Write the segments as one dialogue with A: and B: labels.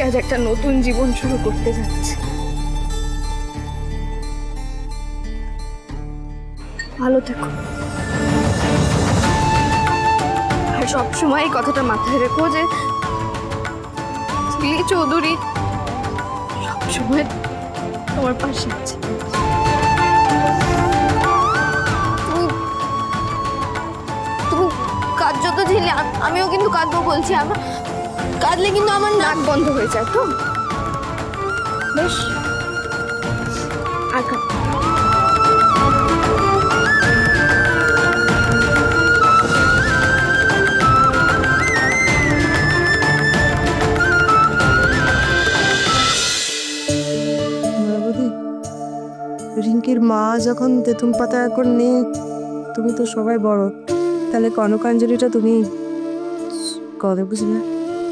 A: আজ একটা নতুন জীবন শুরু করতে যাচ্ছে। ভালো থেকো, আর সবসময় এই কথাটা মাথায় রেখো যে ঝিলি চৌধুরী সবসময় তোমার পাশে আছে। তুমি কাঁদছো তো ঝিলি, আমিও কিন্তু কাঁদবো বলছি। আমার কাঁদলে কিন্তু আমার নাক বন্ধ হয়ে যায় তো। বেশ, আর
B: রিঙ্কির মা যখন তেঁতুল পাতা এখন নেই, তুমি তো সবাই বড়, তাহলে কনকাঞ্জলিটা তুমি করে বুঝলে।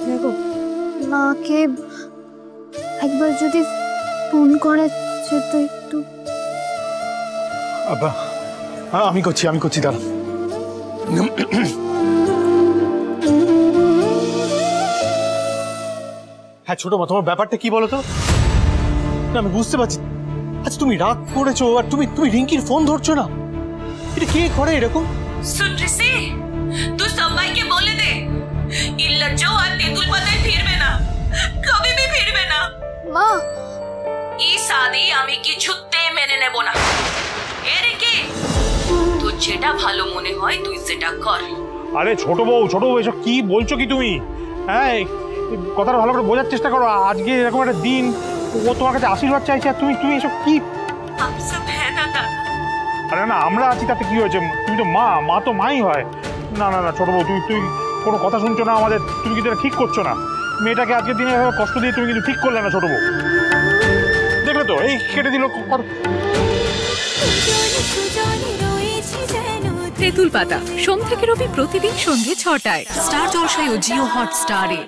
B: দেখো
C: মাকে একবার যদি ফোন করা যেত একটু।
D: আব্বা আমি করছি দাঁড়া। হ্যাঁ ছোট মা, তোমার ব্যাপারটা কি বলো তো? আমি বুঝতে পারছি। আচ্ছা তুমি রাগ করেছো আর তুমি রিঙ্কির ফোন ধরছো না, এটা কে করে এরকম?
E: सुन ऋषि, तू সবাইকে বলে দে ইল্লাজো আর তেঁতুল পাতায় ফিরবে না, কবে भी ফিরবে না।
C: মা,
E: এই শাদি আমি কিছুতে মেনে নেব না। এর কি তো যেটা ভালো মনে হয় তুই সেটা কর।
D: আরে ছোট বউ এসব কি বলছো কি তুমি? হ্যাঁ কথাটা ভালো করে বোঝার চেষ্টা করো। আজকে এরকম একটা দিন, ও তোমার কাছে আশীর্বাদ চাইছে আর তুমি এসব কি?
E: हम सब है ना दादा।
D: আরে না, আমরা আছি তাতে কি হয়েছে? তুমি তো মা তো মাই হয়। না ছোট বউ, তুই কোনো কথা শুনছো না আমাদের, তুমি কিন্তু এটা ঠিক করছো না। মেয়েটাকে আজকের দিনে এভাবে কষ্ট দিয়ে তুমি কিন্তু ঠিক করলে না ছোট বউ। দেখলে তো এই কেটে দিল।
F: তেঁতুল পাতা সোম থেকে রবি প্রতিদিন সন্ধ্যে ৬টায় স্টার জলসায় ও জিও হটস্টারে।